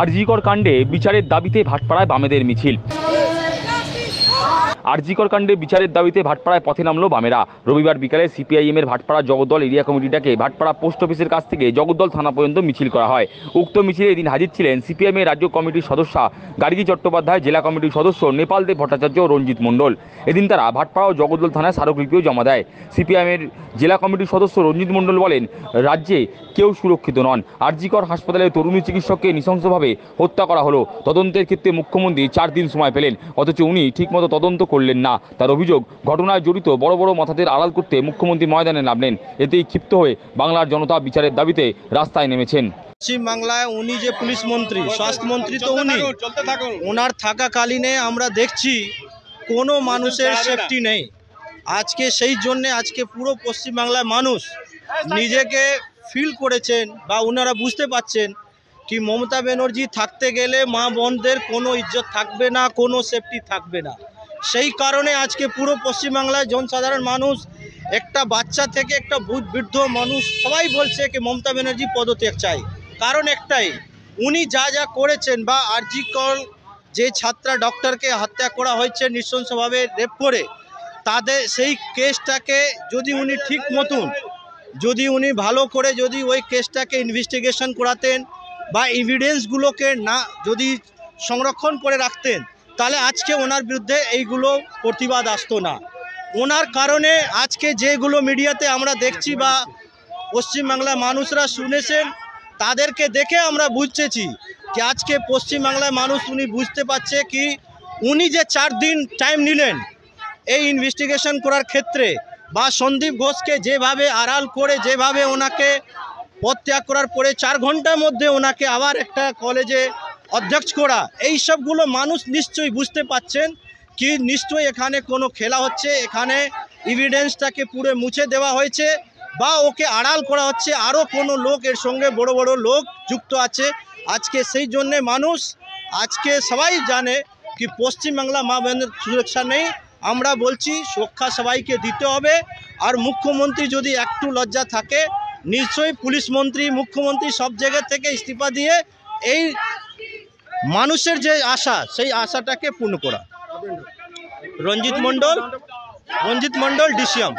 আরজিকর কাণ্ডে বিচারের দাবিতে ভাটপাড়ায় বামেদের মিছিল। আরজিকর কাণ্ডে বিচারের দাবিতে ভাটপাড়ায় পথে নামলো বামেরা। রবিবার বিকালে সিপিআইএমের ভাটপাড়া জগদ্দল এরিয়া কমিটিটাকে ভাটপাড়া পোস্ট অফিসের কাছ থেকে জগদ্দল থানা পর্যন্ত মিছিল করা হয়। উক্ত মিছিলে এদিন হাজির ছিলেন সিপিআইএমের রাজ্য কমিটির সদস্য গার্গী চট্টোপাধ্যায়, জেলা কমিটির সদস্য নেপালদেব ভট্টাচার্য ও রঞ্জিত মণ্ডল। এদিন তারা ভাটপাড়া ও জগদ্দল থানায় স্মারকলিপিও জমা দেয়। সিপিআইএমের জেলা কমিটির সদস্য রঞ্জিত মণ্ডল বলেন, রাজ্যে কেউ সুরক্ষিত নন। আরজিকর হাসপাতালে তরুণী চিকিৎসককে নৃশংসভাবে হত্যা করা হলো। তদন্তের ক্ষেত্রে মুখ্যমন্ত্রী 4 দিন সময় পেলেন, অথচ উনি ঠিকমতো তদন্ত করলেন না। তার অভিযোগ, ঘটনায় জড়িত বড় বড় মাথাদের আড়াল করতে মুখ্যমন্ত্রী ময়দানে নামলেন। এতেই ক্ষিপ্ত হয়ে বাংলার জনতা বিচারের দাবিতে রাস্তায় নেমেছেন। পশ্চিম বাংলায় উনি যে পুলিশ মন্ত্রী, স্বাস্থ্যমন্ত্রী তো উনি, ওনার থাকাকালীনে আমরা দেখছি কোনো মানুষের সেফটি নেই। আজকে সেই জন্যে আজকে পুরো পশ্চিমবাংলার মানুষ নিজেকে ফিল করেছেন বা ওনারা বুঝতে পাচ্ছেন কি মমতা ব্যানার্জি থাকতে গেলে মা বোনদের কোনো ইজ্জত থাকবে না, কোনো সেফটি থাকবে না। সেই কারণে আজকে পুরো পশ্চিমবাংলায় জনসাধারণ মানুষ, একটা বাচ্চা থেকে একটা বৃদ্ধ মানুষ সবাই বলছে কি মমতা ব্যানার্জি পদত্যাগ চাই। কারণ একটাই, উনি যা যা করেছেন বা আরজিকর যে ছাত্রা ডক্টরকে হত্যা করা হয়েছে নৃশংসভাবে রেপ করে, তাদের সেই কেসটাকে যদি উনি ঠিক মতন যদি উনি ভালো করে যদি ওই কেসটাকে ইনভেস্টিগেশন করাতেন বা এভিডেন্সগুলোকে না যদি সংরক্ষণ করে রাখতেন, তাহলে আজকে ওনার বিরুদ্ধে এইগুলো প্রতিবাদ আসতো না। ওনার কারণে আজকে যেগুলো মিডিয়াতে আমরা দেখছি বা পশ্চিমবাংলার মানুষরা শুনেছেন, তাদেরকে দেখে আমরা বুঝতেছি যে আজকে পশ্চিমবাংলার মানুষ উনি বুঝতে পারছে কি উনি যে 4 দিন টাইম নিলেন এই ইনভেস্টিগেশন করার ক্ষেত্রে, বা সন্দীপ ঘোষকে যেভাবে আড়াল করে যেভাবে ওনাকে পদত্যাগ করার পরে 4 ঘন্টার মধ্যে ওনাকে আবার একটা কলেজে অধ্যক্ষ করা, এই সবগুলো মানুষ নিশ্চয়ই বুঝতে পাচ্ছেন কি নিশ্চয়ই এখানে কোনো খেলা হচ্ছে, এখানে এভিডেন্সটাকে পুরো মুছে দেওয়া হয়েছে বা ওকে আড়াল করা হচ্ছে। আরও কোনো লোক এর সঙ্গে বড় বড় লোক যুক্ত আছে। আজকে সেই জন্যে মানুষ আজকে সবাই জানে কি পশ্চিমবাংলা মা বোনের সুরক্ষা নেই। আমরা বলছি সুরক্ষা সবাইকে দিতে হবে। আর মুখ্যমন্ত্রী যদি একটু লজ্জা থাকে, নিশ্চয়ই পুলিশ মন্ত্রী, মুখ্যমন্ত্রী সব জায়গা থেকে ইস্তিফা দিয়ে এই মানুষের যে আশা, সেই আশাটাকে পূর্ণ করা। রঞ্জিত মণ্ডল ডিসিএম।